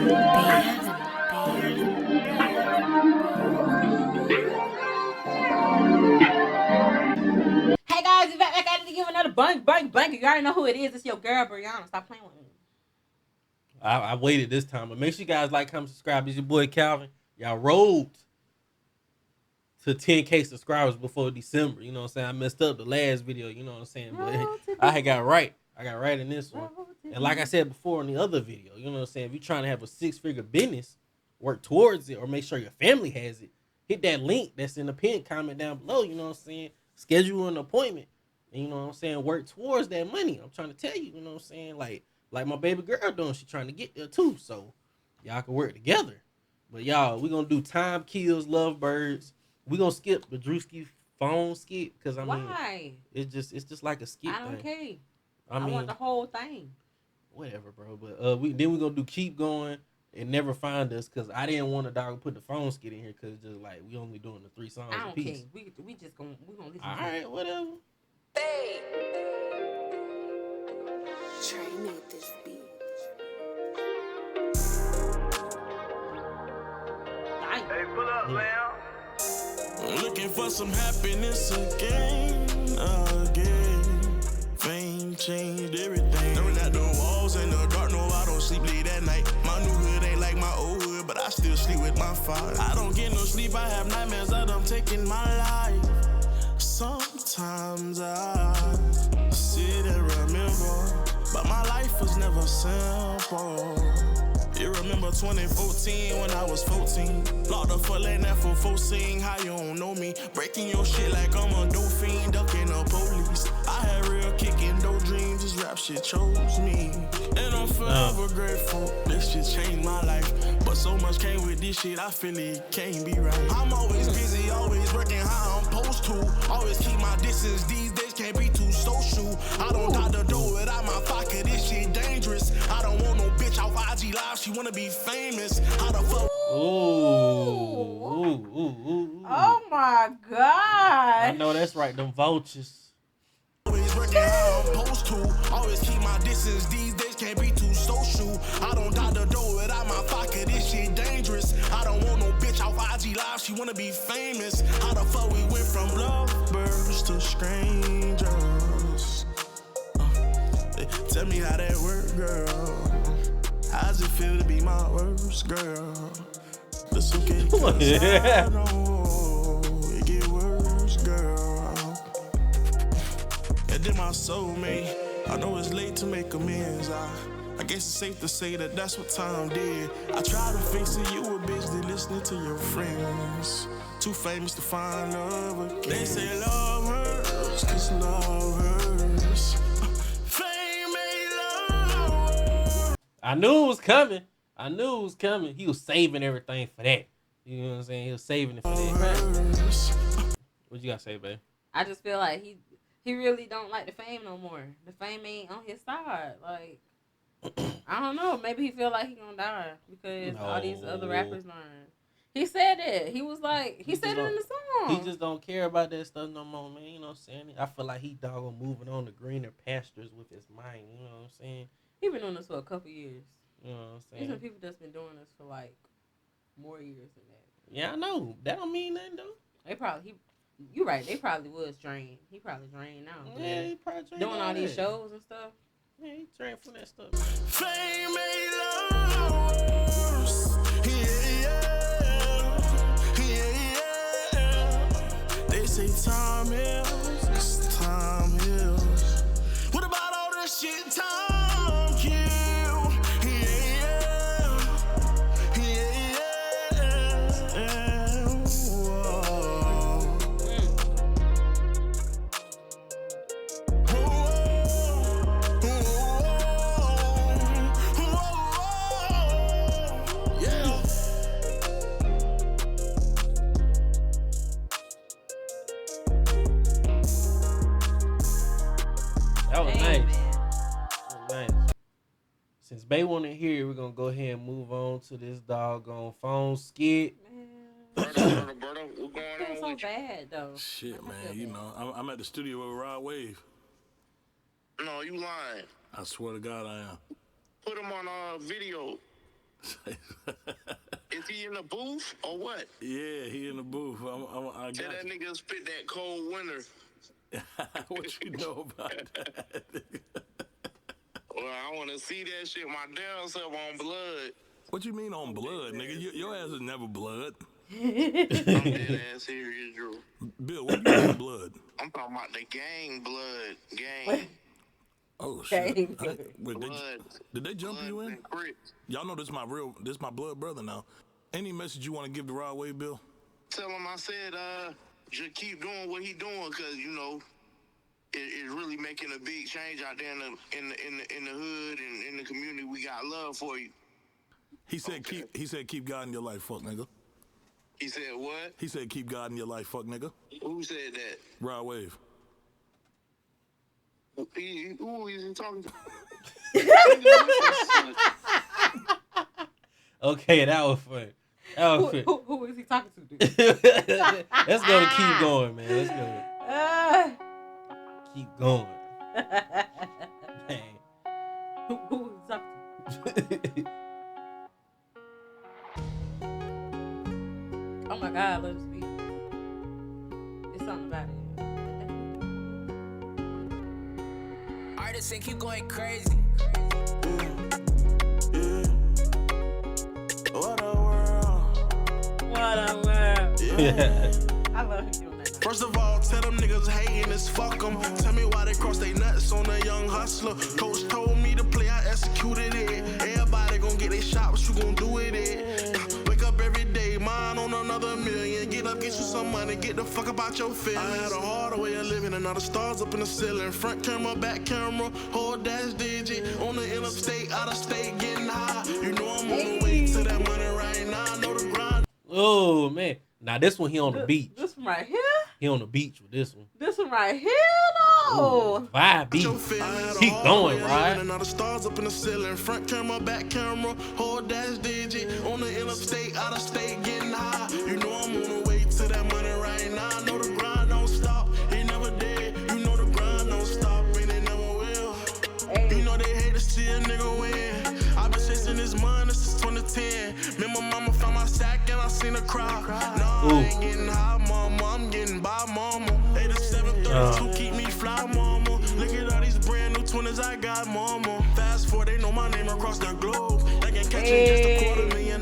Hey guys, you back at it to give another blank. You already know who it is. It's your girl, Brianna. Stop playing with me. I waited this time, but make sure you guys like, comment, subscribe. It's your boy Calvin. Y'all rolled to 10K subscribers before December. You know what I'm saying? I messed up the last video, you know what I'm saying? But I had got right. I got right in this one. And like I said before in the other video, you know what I'm saying? If you're trying to have a 6-figure business, work towards it, or make sure your family has it, hit that link that's in the pinned comment down below, you know what I'm saying? Schedule an appointment. And you know what I'm saying? Work towards that money. I'm trying to tell you, you know what I'm saying? Like my baby girl doing, she trying to get there too. So y'all can work together. But y'all, we gonna do time kills, love birds. We gonna skip the Drewski phone skit because I mean, Why? it's just like a skit. I don't thing. care. I want the whole thing. Whatever, bro. But we gonna do keep going and never find us because I didn't want a dog to put the phone skit in here because just like we only doing the 3 songs. I don't apiece. care. We gonna listen. All right, whatever. Hey, Trey made this beat. Hey, pull up, Lamb. Looking for some happiness again. Fame changed everything. Staring at the walls in the dark, no, I don't sleep late at night. My new hood ain't like my old hood, but I still sleep with my father. I don't get no sleep, I have nightmares that I'm taking my life. Sometimes I sit and remember, but my life was never simple. You remember 2014 when I was 14? Locked up for letting that for 14. How you don't know me? Breaking your shit like I'm a dope fiend, ducking the police. I had real kicking dope dreams, this rap shit chose me. And I'm forever grateful, this shit changed my life. But so much came with this shit, I feel it can't be right. I'm always busy, always working how I'm supposed to. Always keep my distance, these days can't be too social. I don't got the door without my pocket, this shit dangerous. I don't want no bitch off IG Live, she wanna be famous. How the fuck? Ooh. Oh my god. I know that's right, them vultures. Always working how I'm supposed to. Always keep my distance, these days can't be too social. I don't got the door without my pocket, this shit dangerous. I don't want no bitch off IG Live, she wanna be famous. How the fuck we went from lovebirds to strangers? Tell me how that work, girl. How's it feel to be my worst girl? It's okay, cause I know it get worse, girl. And then my soulmate, I know it's late to make amends. I guess it's safe to say that that's what time did. I tried to fix it, you were busy listening to your friends. Too famous to find love again. They say love hurts, cause love hurts. Fame ain't love. I knew it was coming. He was saving everything for that. You know what I'm saying? He was saving it for that. What you gotta say, babe? I just feel like he really don't like the fame no more. The fame ain't on his side. Like, I don't know. Maybe he feel like he gonna die because all these other rappers learn. He said it. He was like, he said it in the song. He just don't care about that stuff no more, man. You know what I'm saying? I feel like he doggone moving on to greener pastures with his mind. You know what I'm saying? He been doing this for a couple years. You know what I'm saying? There's some people that's been doing this for like more years than that. Yeah, I know. That don't mean nothing though. They probably you're right. They probably was drained. He probably drained now. Yeah, he probably drained. Doing all these shows and stuff. Yeah, he drained from that stuff. Fame ain't lovers. They say time heals, time heals. What about all this shit time kill? That was Hey, nice. man. That was nice. Since Bay wasn't here, we're gonna go ahead and move on to this doggone phone skit. Man, Brother, what's going I feel on so with you? bad though. Shit, I man, feel you bad. know, I'm at the studio with Rod Wave. No, you lying. I swear to God I am. Put him on video. Is he in the booth or what? Yeah, he in the booth. I got Tell that nigga spit that cold winter. What you know about that? Well, I want to see that shit my damn self on blood. What you mean on blood, nigga? Your ass is never blood. I'm dead ass serious, Drew. Bill, what you mean blood? I'm talking about the gang blood. Gang. Oh shit! Did they jump you in? Y'all know this my blood brother now. Any message you want to give to Rod Wave, Bill? Tell him I said, just keep doing what he doing, cause you know, it's really making a big change out there in the hood and in the community. We got love for you. He said keep God in your life, fuck nigga. He said what? He said keep God in your life, fuck nigga. Who said that? Rod Wave. Who is he talking to? Okay, that was funny. Who is he talking to? Let's go to keep going, man. Let's go. Keep going. Dang. Who is he talking to? Oh my God, let us speak. It's something about it. Artists and keep going crazy. What a world. What a world. Yeah. I love him doing that. First of all, tell them niggas hating is fuck them. Tell me why they cross they nuts on a young hustler. Coach told me to play, I executed it. Everybody gon' get their shot, what you gon' do with it? Wake up every day, mind on another million. Get up, get you some money, get the fuck about your feelings. I had a harder way of living, and now the stars up in the ceiling. Front camera, back camera, whole dash digit. On the interstate, out of state, getting high. You know I'm on the way to that money right now. I know the grind. Oh man. Now this one he on the beach. This one right here? He on the beach with this one. This one right here, though. Vibe beach. Keep going, right? And all the stars up in the ceiling. Front camera, back camera, whole dash digit. On the interstate, out of state, getting high. You know I'm on the way to that money right now. I know the grind don't stop. It never did. You know the grind don't stop, and it never will. Hey. You know they hate to see a nigga win. I've been chasing this money since 2010. Remember mama found my sack and I seen her cry. No, I ain't getting high, mama. I'm getting by, mama. 8732 keep me fly, mama. Look at all these brand new 20s I got, mama. Fast forward, they know my name across the globe. They can catch me just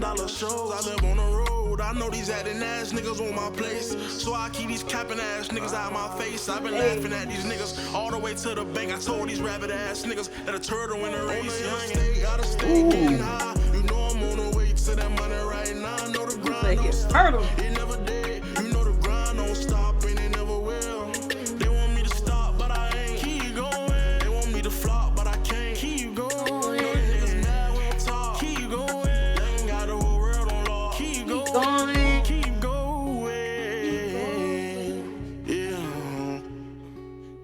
$250,000 shows. I live on the road. I know these acting ass niggas on my place. So I keep these capping ass niggas out of my face. I've been laughing at these niggas all the way to the bank. I told these rabbit ass niggas that a turtle in the race. Stay out of state, getting high. You know I'm on the way to that money right now. I know the grind don't stop. It never did. You know the grind don't stop, and it never will. They want me to stop, but I ain't. Keep going. They want me to flop, but I can't. Keep going. Know these niggas mad when I talk. Keep going. They ain't got the whole world on lock. Keep going. Keep going. Yeah.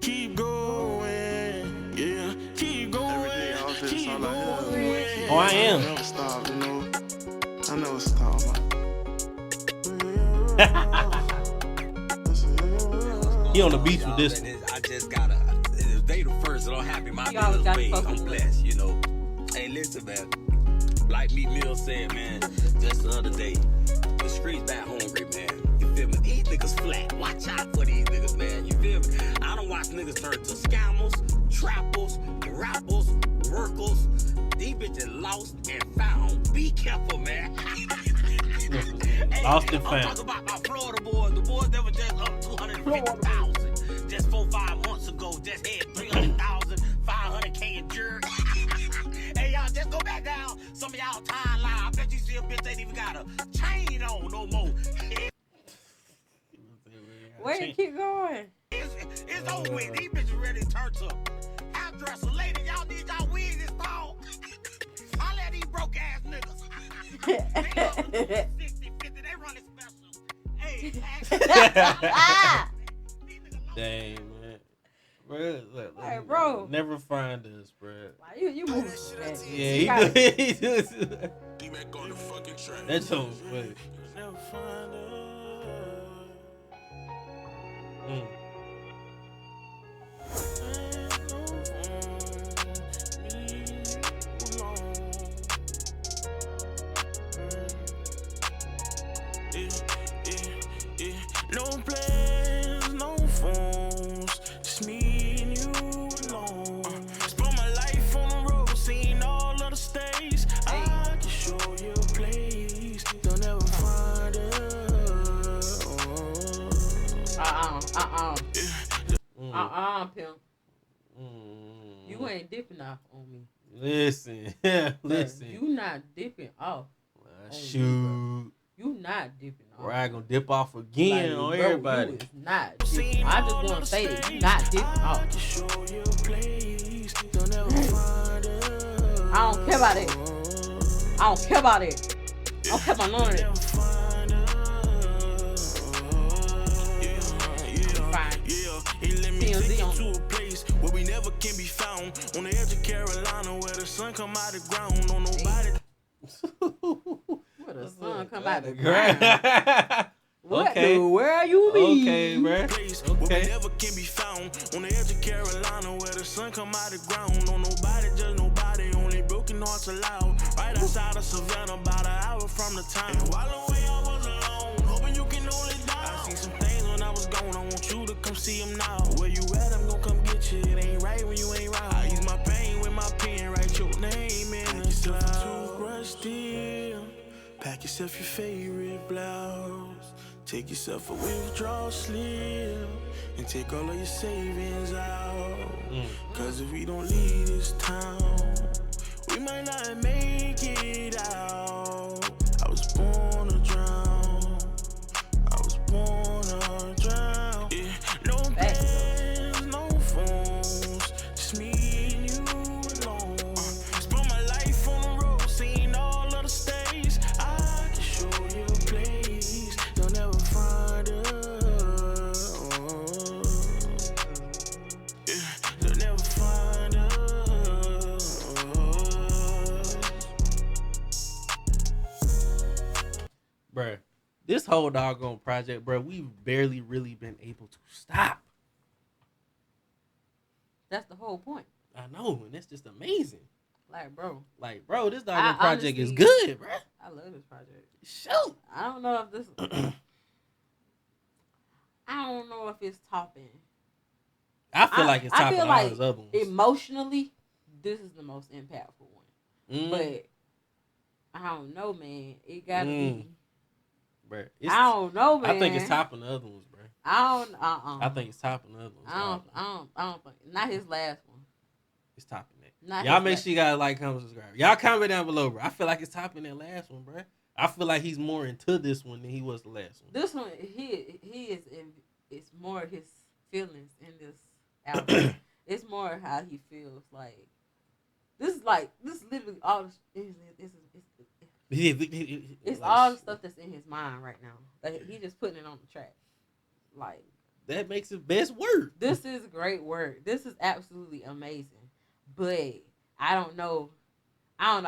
Keep going. Yeah. Keep going. Keep going. Oh, I am. I never stop, you know. I never stop. He on the beach with this one. I just gotta. They the first, so I'm happy my bills paid. I'm blessed, you know. Hey, listen, man. Like Meat Mill said, man, just the other day, the streets back hungry, man. You feel me? These niggas flat. Watch out for these niggas, man. You feel me? I don't watch niggas turn to scammers, trappers, rappers, workers. These bitches lost and found. Be careful, man. Hey, Lost and found. I'm talking about my Florida boys. The boys that were just up 250,000 just 4-5 months ago. Just had 300,000, 500K in jury. Hey, y'all, just go back down. Some of y'all timeline. I bet you see a bitch ain't even got a chain on no more. Where you keep going? It's over with. These bitches ready to turn to hairdresser. Lady, y'all need y'all wigs this tall. I let these broke ass niggas. They up 60, 50, they running special. Hey, Dang, man. Bro, look, Hey, bro. Never find us, bro. Like, you moving. Yeah, he do. That song's funny. Never find us. off on me. Listen. Bruh, you not dipping off. Shoot. You not dipping off. Or I gonna dip off again on everybody. You is not dipping. I just want to say that you not dipping off. I don't care about it. I don't care about it. I don't care about none of it. TMZ on to a place where we never can be found. On the edge of Carolina where the sun come out the ground. On nobody. Where the sun come out the ground. What Okay. the world you mean? Okay, bruh. Where we Okay. never can be found. On the edge of Carolina where the sun come out the ground. On nobody, just nobody. Only broken hearts allowed. Right outside of Savannah, about an hour from the town. And while away I was alone, hoping you can hold it down. I seen some things when I was gone. I want you to come see them now. Where you at? I'm gonna come get you. It ain't right when you ain't right. I use my pain with my pen. Write your name in the cloud. Toothbrush still. Pack yourself your favorite blouse. Take yourself a withdrawal slip and take all of your savings out. Cause if we don't leave this town, we might not make it out. I was born to drown. I was born to drown. Yeah, no plans, no phones, just me and you alone. Spent my life on the road, seen all of the states. I can show you a place you'll never find us. Yeah, you'll never find us. Bruh, this whole doggone project, bruh, we've barely really been able to stop. That's the whole point. I know, and it's just amazing. Like, bro, This doggone project is honestly- good, bruh. I love this project. Shoot. I don't know if this. I don't know if it's topping. I feel like it's topping all his other ones. Emotionally, this is the most impactful one. Mm, But I don't know, man. It gotta be. bruh, I don't know, man. I think it's topping the other ones, bruh. I don't. I think it's topping the other ones. I don't think. Not his last one. It's topping that. Not Y'all his make last- sure you guys like, comment, subscribe. Y'all comment down below, bro. I feel like it's topping that last one, bro. I feel like he's more into this one than he was the last one. This one, he is. It's more his feelings in this album. It's more how he feels. Like this is literally all. It's all the stuff that's in his mind right now. Like, he's just putting it on the track. Like, that makes it best work. this is great work. This is absolutely amazing. But I don't know. I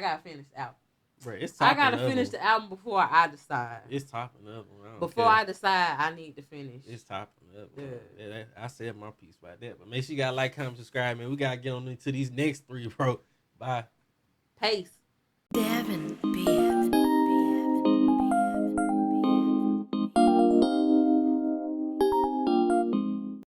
gotta finish the album. Bro, it's I topping gotta the other finish one. the album before I decide. It's topping the other one. I don't Before care. I decide, I need to finish. It's topping the other one. Yeah. Yeah, I said my piece about that. But make sure you got like, comment, subscribe, man. We gotta get on into these next 3, bro. Bye. Pace. Devin B.